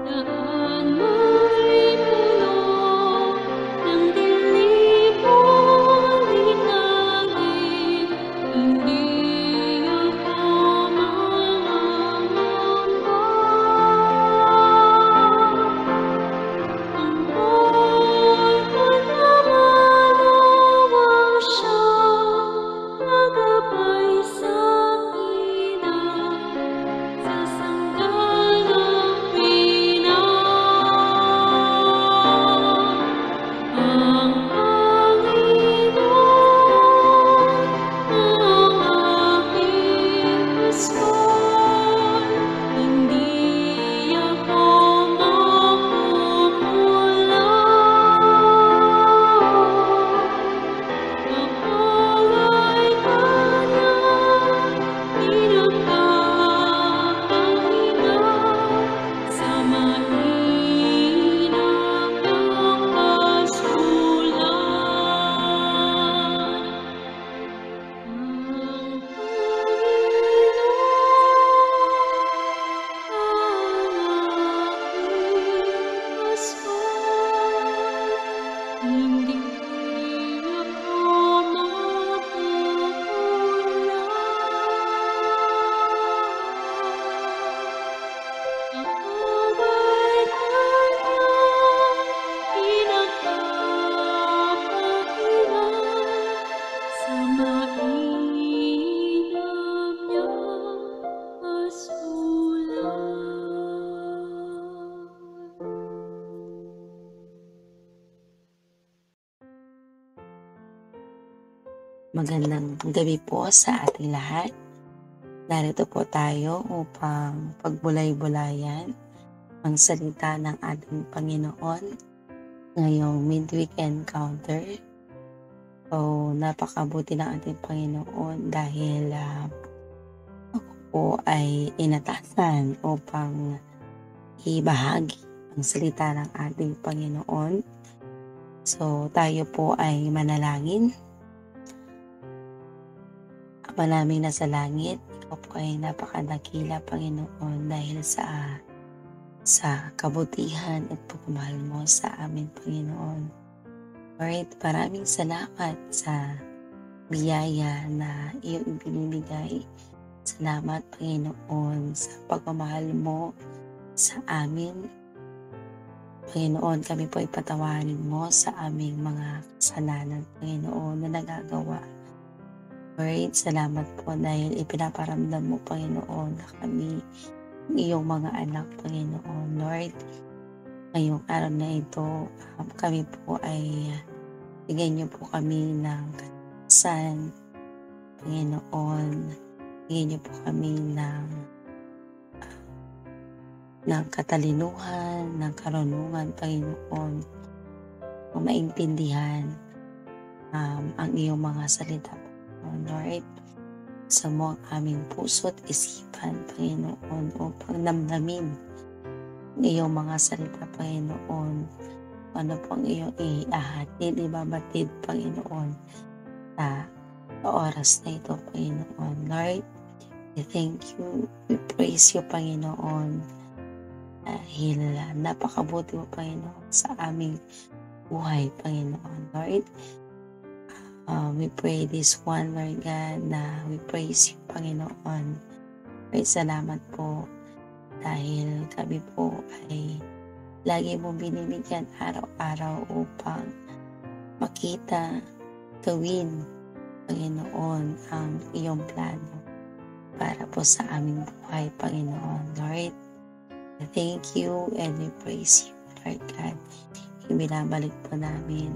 Daan mo'y puno ng dilim o linangin, hindi ako mangangamba. Ang buhay ko'y lumaluwang siyang nagabay sa'kin sa sanggalang pinag. Ang Panginoon ang aking paskol, hindi ako makukulang. Ako ay kanyang pinagpapahinga sa mainam niyang pasulan. Ang Panginoon ang aking paskol, hindi ako makukulang. Ako ay kanyang pinagpapahinga sa mainam niyang pasulan. Magandang gabi po sa ating lahat. Narito po tayo upang pagbulay-bulayan ang salita ng ating Panginoon ngayong midweek encounter. So, napakabuti ng ating Panginoon dahil ako po ay inatasan upang ibahagi ang salita ng ating Panginoon. So, tayo po ay manalangin. Ama naming nasa langit, ikaw po ay napakadakila, Panginoon, dahil sa kabutihan at pagmamahal mo sa amin, Panginoon. Lord, maraming salamat sa biyaya na iyong ibinibigay. Salamat, Panginoon, sa pagmamahal mo sa amin. Panginoon, kami po ay patawarin mo sa aming mga kasalanan, Panginoon, na nagagawa. Lord, salamat po dahil ipinaparamdam mo, Panginoon, na kami iyong mga anak, Panginoon. Lord, ngayong araw na ito, kami po ay bigyan niyo po kami ng kalakasan, Panginoon. Bigyan niyo po kami ng katalinuhan, ng karunungan, Panginoon, kung maintindihan ang iyong mga salita, Lord. Sa mo ang aming puso't isipan, Panginoon, upang namnamin ang iyong mga salita, Panginoon. Ano po ang iyong ihahatid, ibabatid, Panginoon, sa oras na ito, Panginoon. Lord, we thank you, we praise you, Panginoon, dahil napakabuti mo, Panginoon, sa aming buhay, Panginoon. Lord, we pray this one, Lord God, na we praise you, Panginoon. Lord, salamat po dahil kami po ay lagi mo binibigyan araw-araw upang makita, gawin, Panginoon, ang iyong plano para po sa aming buhay, Panginoon. Lord, thank you and we praise you, Lord God. Binabalik po namin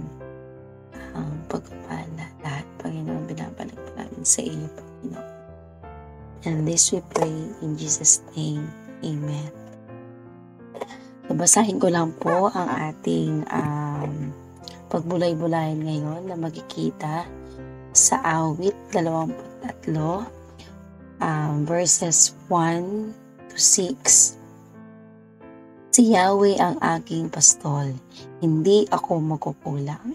ang pagpapala. Lahat, Panginoon, binabalik po namin sa iyo, Panginoon. And this we pray in Jesus' name. Amen. Babasahin ko lang po ang ating pagbulay-bulayan ngayon na makikita sa awit 23, verses 1 to 6. Si Yahweh ang aking pastol, hindi ako makukulang.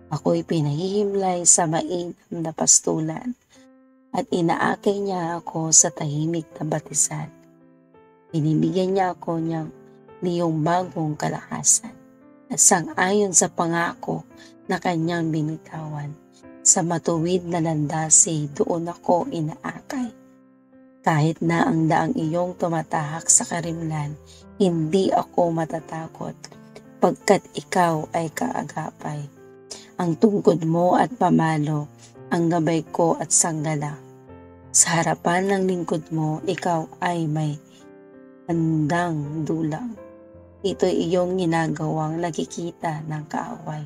Ako'y pinahihimlay sa mainam na pastulan at inaakay niya ako sa tahimik na batisan. Binibigyan niya ako ng niyong bagong kalakasan at sang-ayon sa pangako na kanyang binitawan. Sa matuwid na landasi doon ako inaakay. Kahit na ang daang iyong tumatahak sa karimlan, hindi ako matatakot, pagkat ikaw ay kaagapay. Ang tungkod mo at pamalo, ang gabay ko at sanggala. Sa harapan ng lingkod mo, ikaw ay may handang dulang. Ito'y iyong ginagawang nakikita ng kaaway.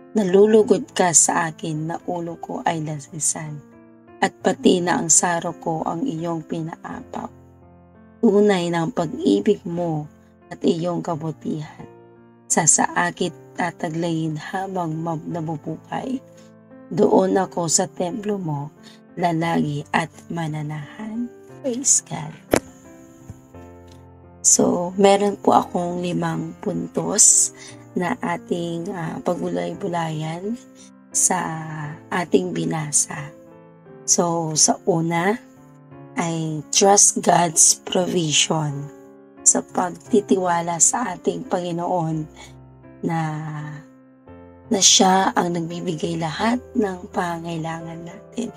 Nalulugod ka sa akin na ulo ko ay lasisan, at pati na ang saro ko ang iyong pinaapaw. Tunay ng pag-ibig mo at iyong kabutihan. Sasaakit tataglayin habang nabubuhay. Doon ako sa templo mo, lalagi at mananahan. Praise God. So, meron po akong 5 puntos na ating pagbulay-bulayan sa ating binasa. So, sa una ay trust God's provision. Sa pagtitiwala sa ating Panginoon na siya ang nagbibigay lahat ng pangailangan natin.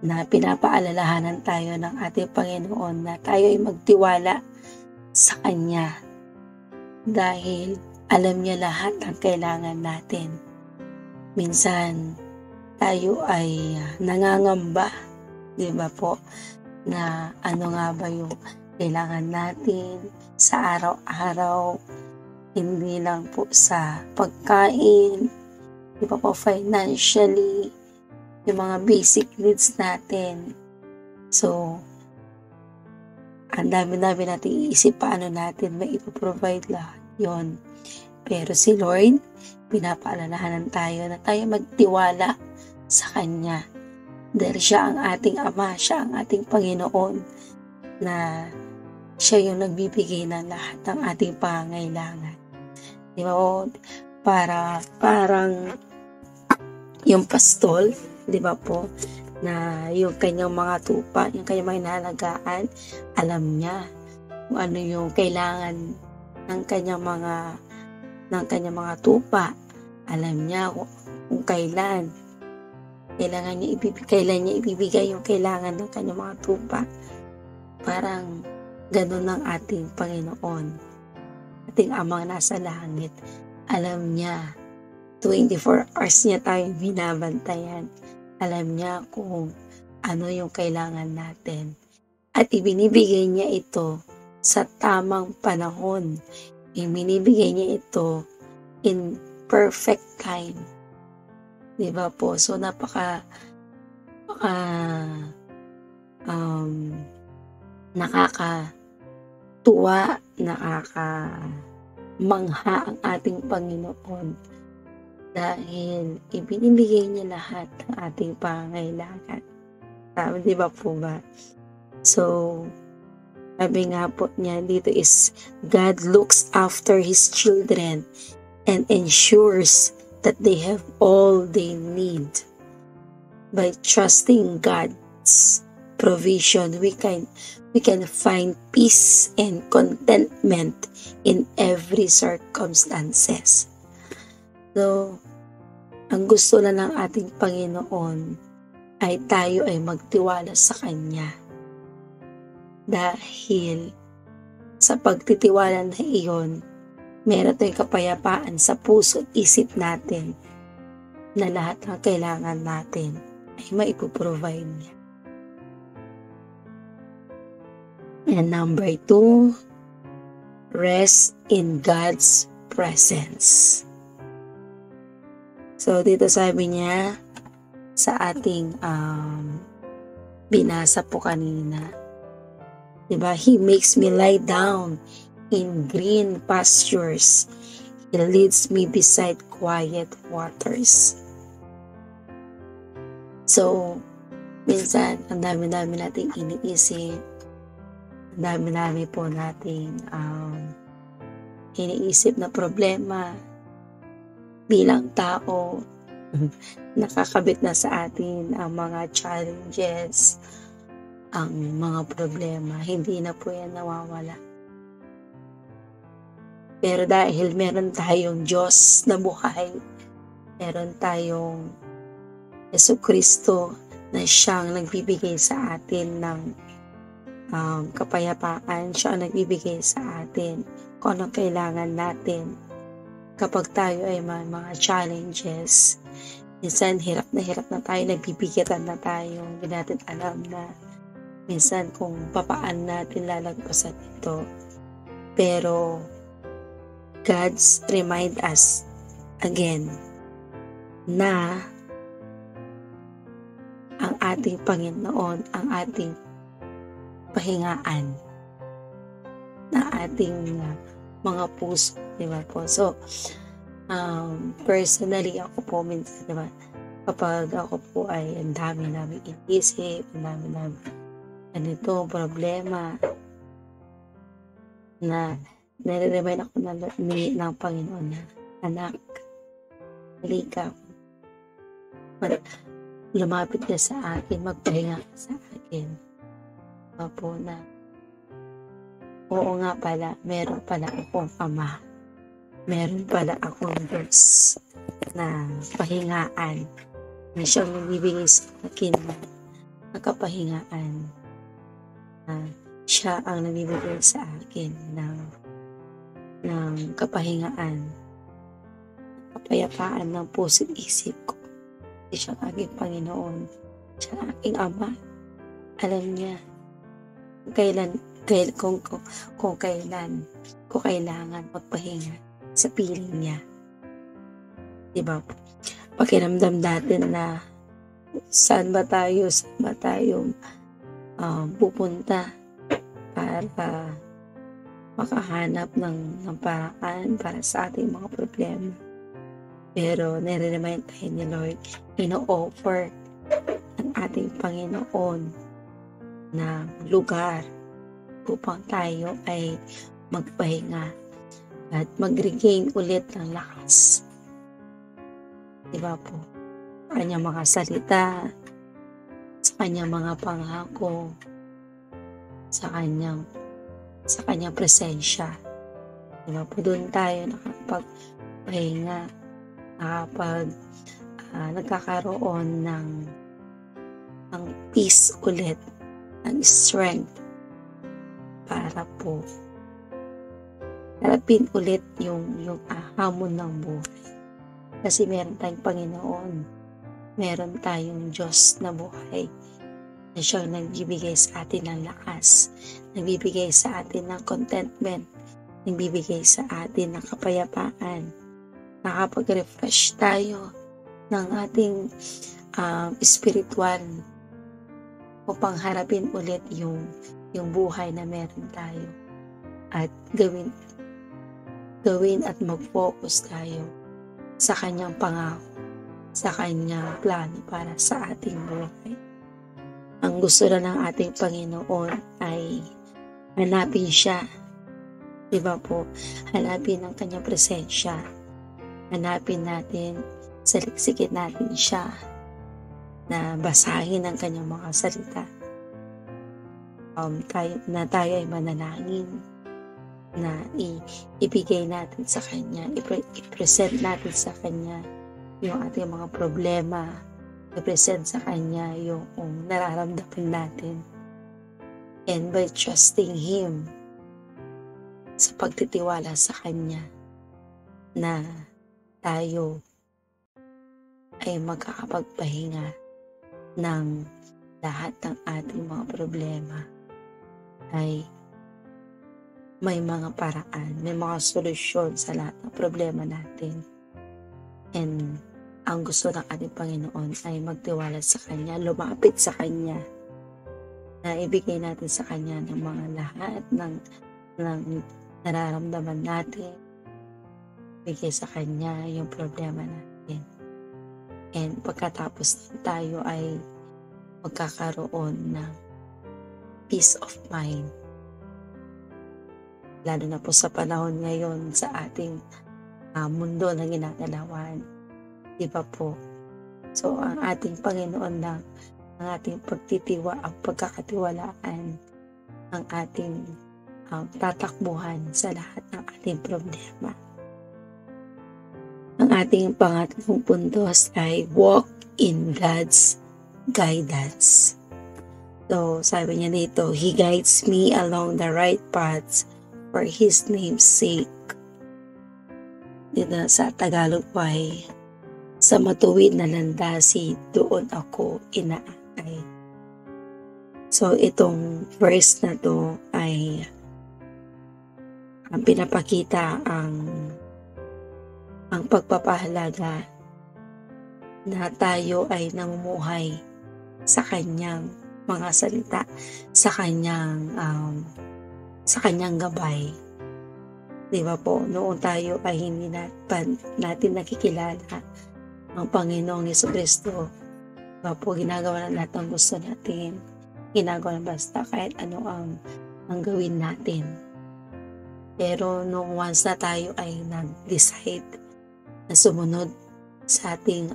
Na pinapaalalahanan tayo ng ating Panginoon na tayo ay magtiwala sa Kanya dahil alam niya lahat ng kailangan natin. Minsan tayo ay nangangamba, di ba po, na ano nga ba yung kailangan natin sa araw-araw, hindi lang po sa pagkain, di ba po, financially, yung mga basic needs natin. So, ang dami-dami natin iisip paano natin may ipoprovide lahat yon. Pero si Lord, pinapaalalahanan tayo na tayo magtiwala sa Kanya. Dahil siya ang ating Ama, siya ang ating Panginoon, na siya yung nagbibigay ng lahat ng ating pangailangan. Di ba po? Parang yung pastol, di ba po, na yung kanyang mga tupa, yung kanyang mga inalagaan, alam niya kung ano yung kailangan ng kanyang mga tupa. Alam niya kung kailan niya ibibigay yung kailangan ng kanyang mga tupa. Parang ganun ang ating Panginoon, ating Amang nasa langit. Alam niya, 24 hours niya tayong binabantayan. Alam niya kung ano yung kailangan natin. At ibinibigay niya ito sa tamang panahon. Ibinibigay niya ito in perfect time. Diba po? So, nakakatuwa, mangha ang ating Panginoon dahil ibinibigay niya lahat ng ating pangailangan. Di ba po ba? So, sabi nga po niya dito is, God looks after His children and ensures that they have all they need. By trusting God's provision, we can find peace and contentment in every circumstances. So, ang gusto lang ng ating Panginoon ay tayo ay magtiwala sa Kanya. Dahil sa pagtitiwala na iyon, meron tayong kapayapaan sa puso at isip natin na lahat ng kailangan natin ay maipoprovide niya. And number 2, rest in God's presence. So, dito sabi niya sa ating binasa po kanina, diba? He makes me lie down in green pastures. He leads me beside quiet waters. So, minsan, ang dami-dami nating iniisip, ang dami-dami po nating iniisip na problema bilang tao. Nakakabit na sa atin ang mga challenges, ang mga problema. Hindi na po yan nawawala. Pero dahil meron tayong Diyos na buhay, meron tayong Jesucristo na siyang nagbibigay sa atin ng kapayapaan, siya ang nagbibigay sa atin kung anong kailangan natin. Kapag tayo ay may mga challenges, minsan hirap na tayo, nagbibigatan na tayo, hindi natin alam na minsan kung papaan natin lalagpasan ito. Pero God's remind us again na ang ating Panginoon, ang ating pahingaan na ating mga puso, di ba po? So, personally, ako po minsan, di ba, kapag ako po ay ang dami inisip, ang dami ganito, problema, na nare-remind ako ng Panginoon na, anak, halika, lumapit ka sa akin, magpahinga ka sa akin. Po na, oo nga pala, meron pala akong Ama, meron pala akong Diyos na pahingaan, na siyang nagbibigay sa akin na kapahingaan. Siya ang nagbibigay sa akin ng kapahingaan, kapayapaan ng puso't isip ko. Siya ang aking Panginoon, siya ang aking Ama. Alam niya kung kailan ko kailangan magpahinga sa piling niya. Diba? Pakiramdam natin na saan ba tayo pupunta para makahanap ng paraan para sa ating mga problema. Pero nire-remind tayo ni Lord, ino-offer ng ating Panginoon na lugar upang tayo ay magpahinga at mag-regain ulit ng lakas. Diba po? Sa kanyang mga salita, sa kanyang mga pangako, sa kanyang presensya. Diba po? Doon tayo nakapagpahinga, nagkakaroon ng peace ulit, ng strength para po harapin ulit yung hamon ng buhay. Kasi meron tayong Panginoon, meron tayong Diyos na buhay na siyang nagbibigay sa atin ng lakas, nagbibigay sa atin ng contentment, nagbibigay sa atin ng kapayapaan, nakapag-refresh tayo ng ating spiritual upang harapin ulit yung buhay na meron tayo at gawin at mag-focus tayo sa kanyang pangako, sa kanyang plano para sa ating buhay. Ang gusto na ng ating Panginoon ay hanapin siya, diba po? Hanapin ang kanyang presensya, hanapin natin, saliksikin natin siya, na basahin ang kanyang mga salita. Tayo ay manalangin, na ibigay natin sa kanya, i-present natin sa kanya yung ating mga problema, i-present sa kanya yung nararamdaman natin. And by trusting Him, sa pagtitiwala sa kanya, na tayo ay magkakapagpahinga ng lahat ng ating mga problema, ay may mga paraan, may mga solusyon sa lahat ng problema natin. And ang gusto ng ating Panginoon ay magtiwala sa Kanya, lumapit sa Kanya, na ibigay natin sa Kanya ng mga lahat ng nararamdaman natin, ibigay sa Kanya yung problema natin. And pagkatapos tayo ay magkakaroon ng peace of mind. Lalo na po sa panahon ngayon sa ating mundo na ginagalawan. Diba po? So, ang ating Panginoon lang, ang ating pagkakatiwalaan, ang ating tatakbuhan sa lahat ng ating problema. Ang ating pangatlong puntos ay walk in God's guidance. So, sabi niya dito, He guides me along the right paths for His name's sake. Dito sa Tagalog po ay, sa matuwid na landasi, doon ako inaakay. So, itong verse na to ay ang pinapakita ang pagpapahalaga na tayo ay namumuhay sa kanyang mga salita, sa kanyang gabay. Di ba po, noon tayo ay hindi natin nakikilala ang Panginoong Jesucristo. Di ba po, ginagawa na lahat ng gusto natin. Ginagawa na basta kahit ano ang gawin natin. Pero nung once na tayo ay nag-decide na sumunod sa ating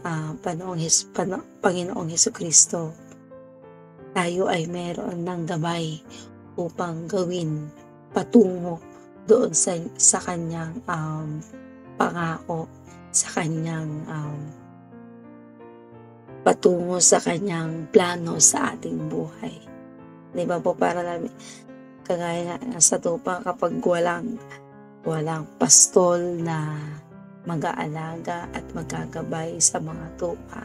Panginoong Jesucristo, tayo ay meron ng gabay upang gawin patungo doon sa kanyang pangako, sa kanyang patungo sa kanyang plano sa ating buhay. Di ba po, para namin kagaya nga sa tupa, kapag walang pastol na mag-aalaga at magagabay sa mga tupa,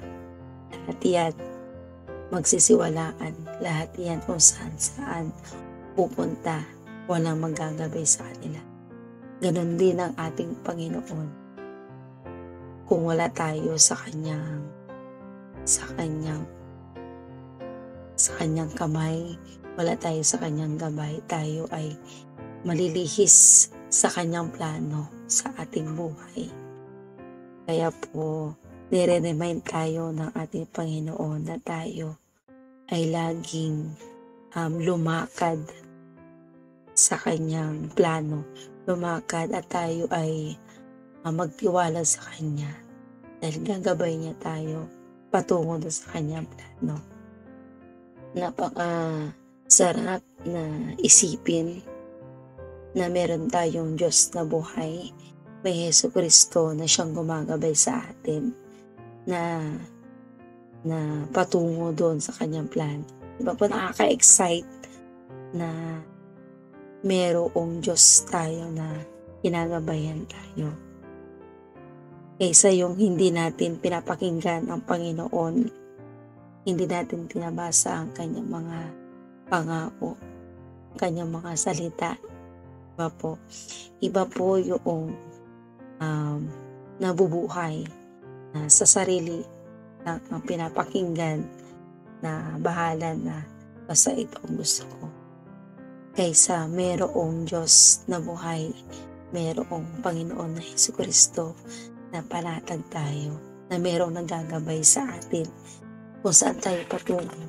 lahat yan magsisiwalaan, lahat yan kung saan pupunta, walang magagabay sa kanila. Ganon din ang ating Panginoon. Kung wala tayo sa kanyang kamay, wala tayo sa kanyang gabay, tayo ay malilihis sa kanyang plano sa ating buhay. Kaya po, nire-remind tayo ng ating Panginoon na tayo ay laging lumakad sa kanyang plano, lumakad at tayo ay magtiwala sa kanya dahil gagabay niya tayo patungo sa kanyang plano. Napaka-sarap na isipin na meron tayong Diyos na buhay, may Jesucristo na siyang gumagabay sa atin na patungo doon sa kanyang plan. Diba po, nakaka-excite na merong Diyos tayo na ginagabayan tayo. Kaysa yung hindi natin pinapakinggan ang Panginoon, hindi natin pinabasa ang kanyang mga pangako, kanyang mga salita. Iba po yung nabubuhay sa sarili na ang pinapakinggan na bahala na basta ito ang gusto ko. Kaysa merong Diyos na buhay, merong Panginoon na Jesucristo na panatag tayo, na merong nagagabay sa atin kung saan tayo patungo.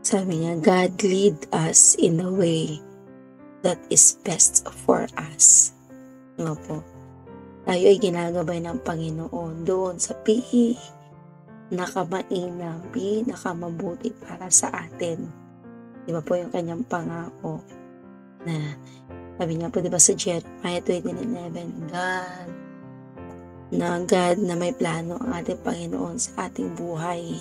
Sabi niya, God lead us in a way that is best for us. Diba po? Tayo ay ginagabay ng Panginoon doon sa pinakamainam, pinakamabuti para sa atin. Diba po yung kanyang pangako na sabi niya po, diba sa Jeremiah 29:11, God na may plano ang ating Panginoon sa ating buhay,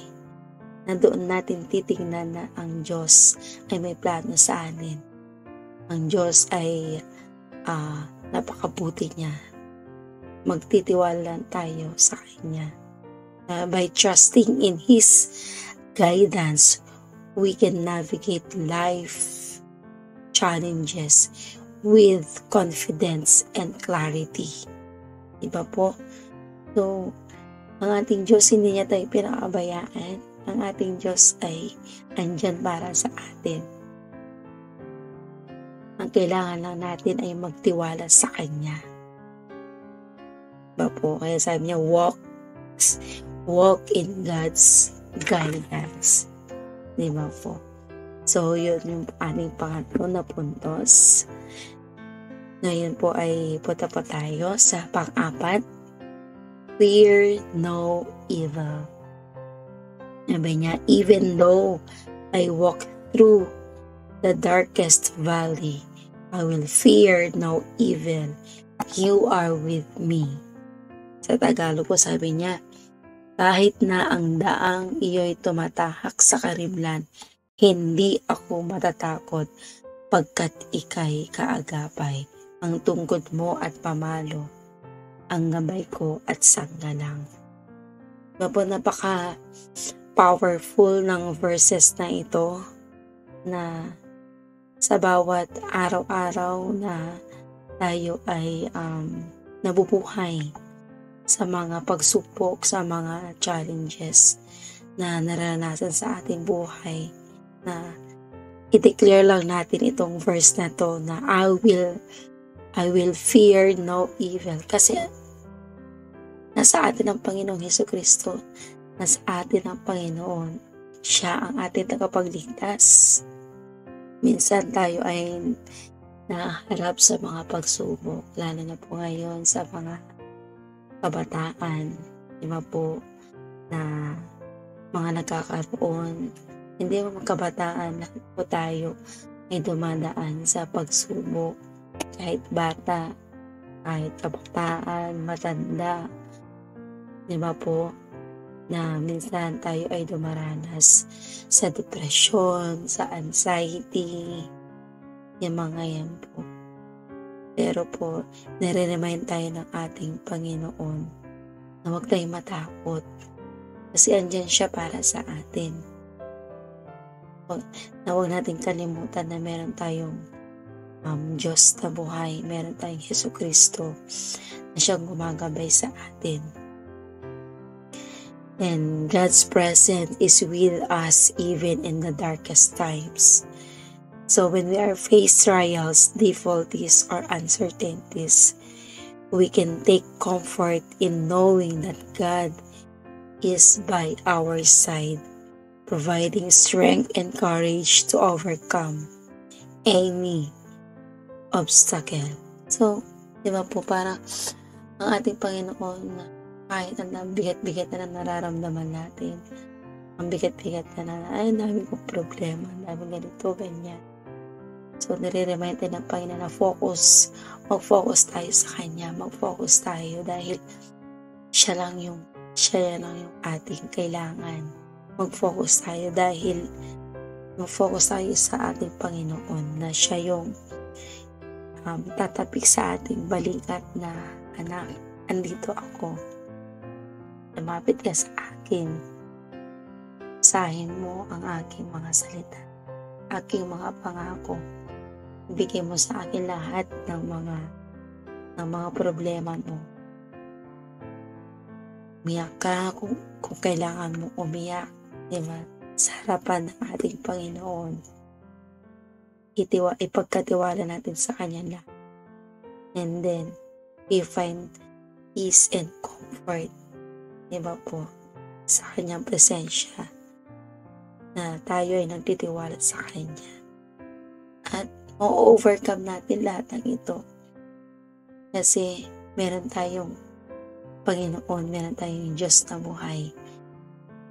na doon natin titingnan na ang Diyos ay may plano sa atin. Ang Diyos ay napakabuti niya. Magtitiwala tayo sa Kanya. By trusting in His guidance, we can navigate life challenges with confidence and clarity. Diba po? So, ang ating Diyos, hindi niya tayo pinakabayaan. Ang ating Diyos ay andyan para sa atin. Ang kailangan lang natin ay magtiwala sa Kanya. Diba po? Kaya sabi niya, walk in God's guidance. Diba po? So, yun yung ating pangatlo na puntos. Ngayon po ay punta po tayo sa pang-apat. Fear no evil. Sabi niya, even though I walk through the darkest valley, I will fear no evil. You are with me. Sa Tagalog po sabi niya, kahit na ang daang iyo'y tumatahak sa karimlan, hindi ako matatakot pagkat ika'y kaagapay. Ang tungkod mo at pamalo, ang gabay ko at sanggalang. Napaka powerful ng verses na ito na sa bawat araw-araw na tayo ay nabubuhay sa mga pagsupok, sa mga challenges na naranasan sa ating buhay, na i-declare lang natin itong verse na to na I will fear no evil. Kasi nasa atin ang Panginoong Hesukristo, nasa atin ang Panginoon. Siya ang ating tagapagligtas. Minsan tayo ay naharap sa mga pagsubok, lalo na po ngayon sa mga kabataan, po, na mga nagkakaroon, hindi mo kabataan, lahat po tayo ay dumadaan sa pagsubok, kahit bata, kahit kabataan, matanda, po, na minsan tayo ay dumaranas sa depression, sa anxiety, yung mga yan po. Pero po, nare-remind tayo ng ating Panginoon na huwag tayong matakot kasi andyan siya para sa atin. Na huwag natin kalimutan na meron tayong Diyos na buhay, meron tayong Hesukristo na siyang gumagabay sa atin. And God's presence is with us even in the darkest times. So when we are faced trials, difficulties, or uncertainties, we can take comfort in knowing that God is by our side, providing strength and courage to overcome any obstacle. So, po, parang ang ating Panginoon, kahit ang bigat-bigat na nararamdaman natin, ang bigat-bigat na ay, dami kong problema, dami ganito, ganyan. So, nire-remind tayo ng Panginoon na mag-focus tayo sa Kanya, mag-focus tayo dahil siya lang yung ating kailangan. Mag-focus tayo dahil mag-focus tayo sa ating Panginoon na siya yung tatapik sa ating balikat na anak, andito ako. Lumapit ka sa akin. Basahin mo ang aking mga salita, aking mga pangako. Bigay mo sa akin lahat ng mga problema mo. Umiyak ka kung kailangan mo umiyak, sa harapan ng ating Panginoon. Ipagkatiwala natin sa Kanya lahat. And then, we find peace and comfort, po, sa Kanyang presensya, na tayo ay nagtitiwala sa Kanya. At ma-overcome natin lahat ng ito. Kasi meron tayong Panginoon, meron tayong Diyos na buhay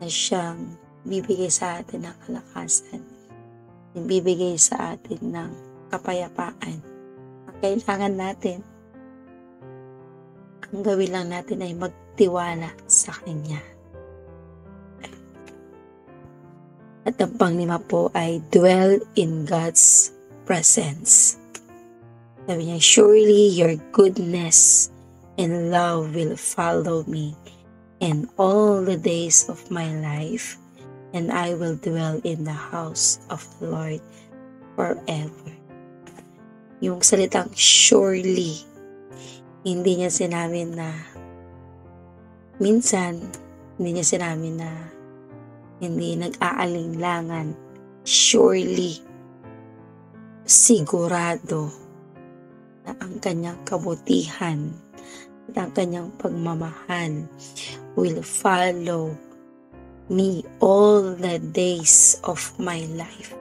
na siyang bibigay sa atin ng kalakasan, bibigay sa atin ng kapayapaan. Ang kailangan natin, ang gawin lang natin ay magtiwala sa Kanya. At ang panglima po ay dwell in God's presence. Sabi niya, surely your goodness and love will follow me in all the days of my life, and I will dwell in the house of the Lord forever. Yung salitang surely, hindi niya sinabi na minsan, hindi niya sinabi na hindi nag-aalinlangan. Surely, sigurado na ang kanyang kabutihan at ang kanyang pagmamahal will follow me all the days of my life.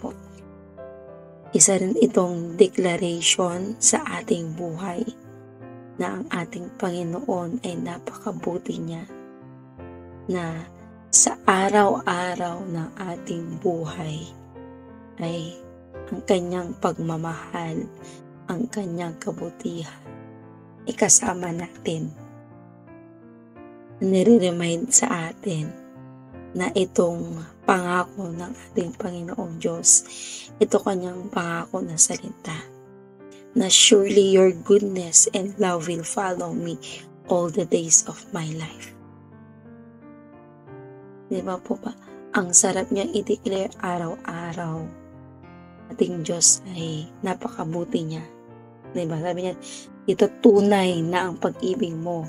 Po? Isa rin itong declaration sa ating buhay na ang ating Panginoon ay napakabuti niya, na sa araw-araw ng ating buhay ay ang kanyang pagmamahal, ang kanyang kabutihan, ikasama natin. Nire-remind sa atin na itong pangako ng ating Panginoong Diyos, ito kanyang pangako na salita, na surely your goodness and love will follow me all the days of my life. Di ba po ba? Ang sarap niya i-declare araw-araw. Ating Diyos ay napakabuti niya. Di ba? Sabi niya, ito tunay na ang pag-ibig mo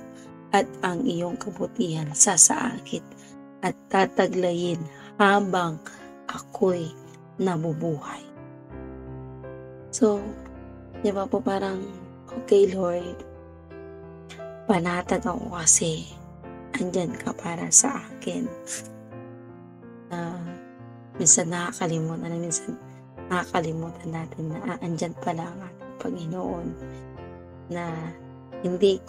at ang iyong kabutihan sasaakit at tataglayin habang ako'y nabubuhay. So, di ba po parang, okay Lord, panatag ako kasi andyan ka para sa akin. Minsan nakakalimutan natin na andyan pala ang ating Panginoon, na hindi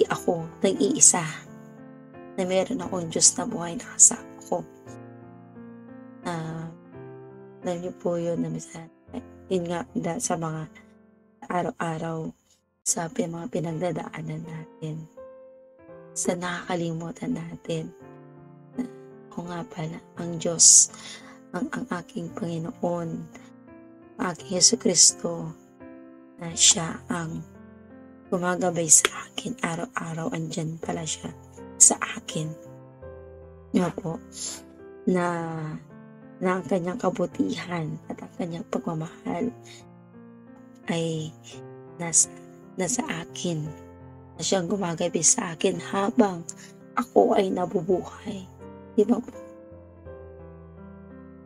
ako nag-iisa, na meron akong Diyos na buhay na kasama ko. Alam niyo po yun na minsan, yun nga sa mga araw-araw, sa mga pinagdadaanan natin, sa nakakalimutan natin na ako nga pala, ang Diyos, ang aking Panginoon, ang aking Jesucristo, na siya ang gumagabay sa akin araw-araw, andyan pala siya sa akin. Nga po, na ang kanyang kabutihan at ang kanyang pagmamahal ay nasa akin, na siyang gumagabi sa akin habang ako ay nabubuhay. Di ba po?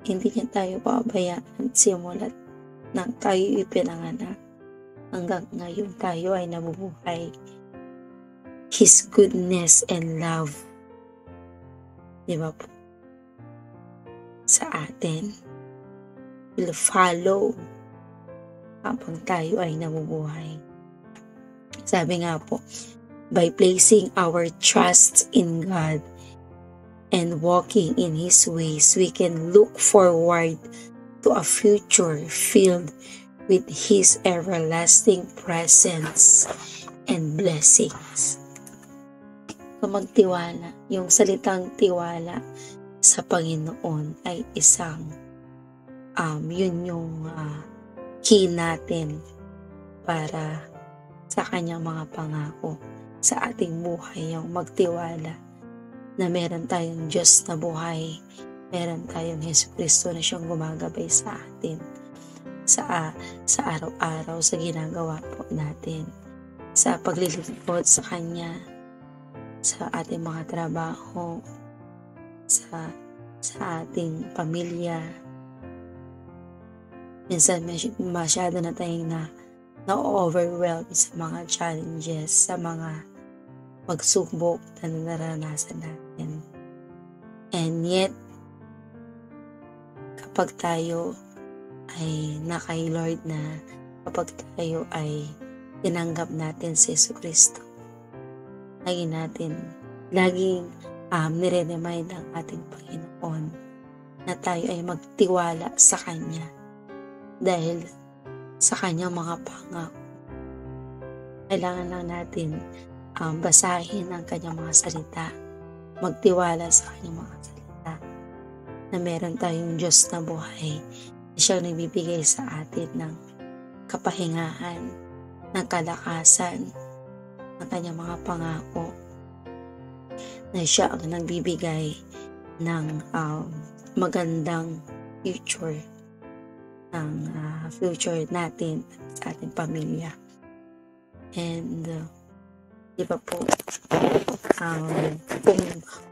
Hindi niya tayo pabayaan simulat nang tayo ipinanganak hanggang ngayon tayo ay nabubuhay. His goodness and love, di ba po, sa atin will follow habang tayo ay nabubuhay. Sabi nga po, by placing our trust in God and walking in His ways, we can look forward to a future filled with His everlasting presence and blessings. So magtiwala, yung salitang tiwala sa Panginoon ay isang yun yung key natin para sa kanyang mga pangako sa ating buhay, yung magtiwala na meron tayong Diyos na buhay, meron tayong Jesucristo na siyang gumagabay sa atin sa araw-araw, sa ginagawa po natin, sa paglilingkod sa Kanya, sa ating mga trabaho, sa ating pamilya. Minsan masyado na tayong na-overwhelm sa mga challenges, sa mga pagsubok na naranasan natin. And yet, kapag tayo ay nakay Lord na, kapag tayo ay tinanggap natin si Jesucristo, laging nire-remind ang ating Panginoon na tayo ay magtiwala sa Kanya dahil sa Kanyang mga pangako. Kailangan lang natin basahin ang Kanyang mga salita, magtiwala sa Kanyang mga salita, na meron tayong Diyos na buhay, na siyang nagbibigay sa atin ng kapahingahan, ng kalakasan, ng Kanyang mga pangako, na siya ang nagbibigay ng magandang future, ng future natin sa ating pamilya. And di ba po,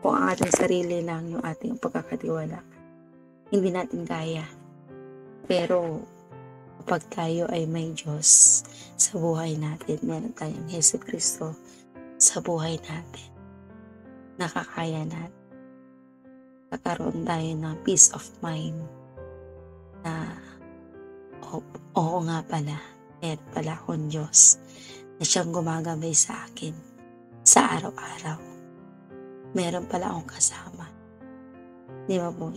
kung ang ating sarili lang yung ating pagkakatiwala, hindi natin kaya. Pero kapag tayo ay may Diyos sa buhay natin, meron tayong Jesucristo sa buhay natin, nakakaya natin. Kakaroon tayo ng peace of mind na oo nga pala, meron pala akong Diyos na siyang gumagabay sa akin sa araw-araw. Meron pala akong kasama. Di ba po?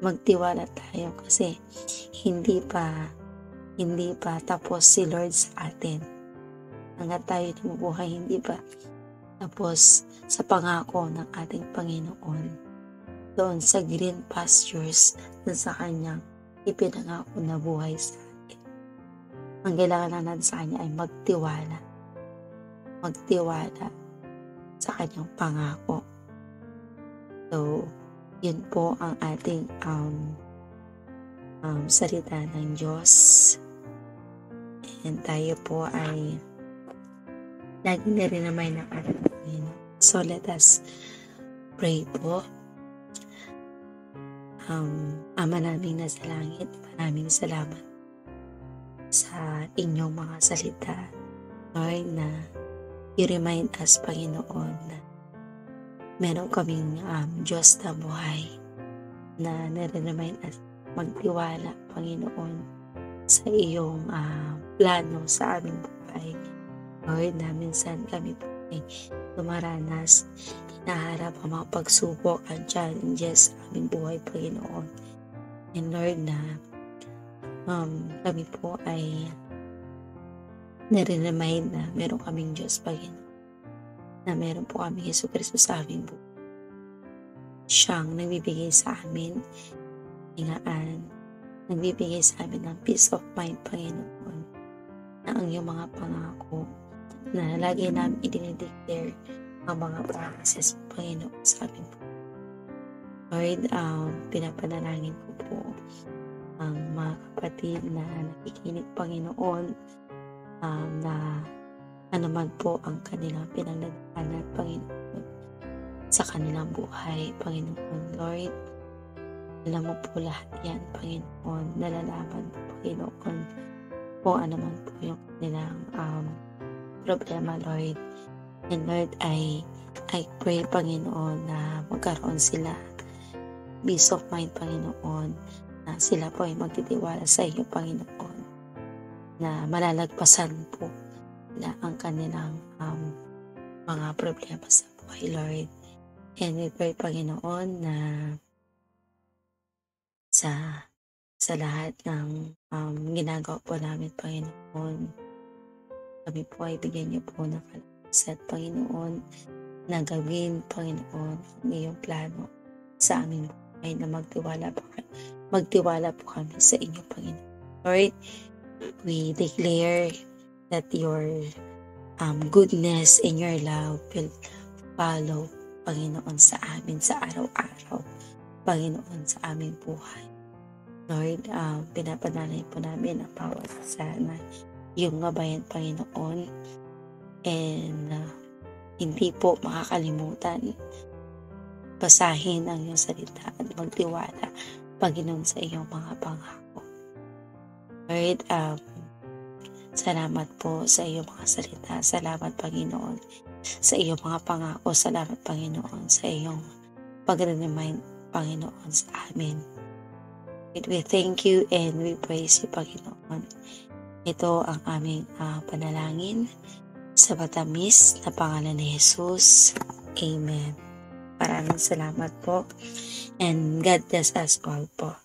magtiwala tayo kasi hindi pa tapos si Lord sa atin. Hanggat tayo nabubuhay, hindi pa tapos sa pangako ng ating Panginoon doon sa green pastures na sa Kanyang ipinangako na buhay sa atin. Ang kailangan lang natin sa Kanya ay magtiwala sa Kanyang pangako. So, yun po ang ating salita ng Diyos. And tayo po ay lagi na rin naman ng ating Panginoon. So, let us pray po. Ama naming nasa langit, maraming salamat sa inyong mga salita. Lord, na i-remind us, Panginoon, na meron kaming Diyos na buhay na nare-remind us magtiwala, Panginoon, sa iyong plano sa aming buhay. Lord, na minsan kami po ay dumaranas, hinaharap ang mga pagsubok, ang challenges sa aming buhay, Panginoon. And Lord, na kami po ay nare-remind na meron kaming Diyos, Panginoon, na meron po kami Jesucristo sa aming buhay. Siyang nagbibigay sa amin hingaan, nagbibigay sa amin ng peace of mind, Panginoon, na ang iyong mga pangako na lagi namin i-declare ang mga promises, Panginoon, sa amin po. Lord, pinapanalangin ko po ang mga kapatid na nakikinig, Panginoon, na anuman po ang kanilang pinagdadaanan, Panginoon, sa kanilang buhay, Panginoon. Lord, alam mo po lahat yan, Panginoon. Nalalaman mo, Panginoon, kung anuman po yung kanilang problema, Lord. And Lord, I pray, Panginoon, na magkaroon sila peace of mind, Panginoon, na sila po ay magtitiwala sa iyo, Panginoon, na malalagpasan po na ang kanilang mga problema sa buhay, Lord. And we pray, Panginoon, na sa lahat ng ginagawa po namin, Panginoon, kami po ay bigyan niyo po ng kalakasan, Panginoon, na gawin, Panginoon, ang iyong plano sa aming buhay, na magtiwala po kami sa inyo, Panginoon. Lord, we declare that your goodness and your love will follow, Panginoon, sa amin sa araw-araw, Panginoon, sa aming buhay. Lord, pinapanalay po namin ang bawat isa na yung gabayan, Panginoon, and hindi po makakalimutan basahin ang iyong salita at magtiwala, Panginoon, sa iyong mga pangako. Lord, salamat po sa iyong mga salita. Salamat, Panginoon, sa iyong mga pangako. Salamat, Panginoon, sa iyong pag-remind, Panginoon, sa amin. We thank you and we praise you, Panginoon. Ito ang aming panalangin sa matamis na pangalan ni Jesus. Amen. Maraming salamat po and God bless us all po.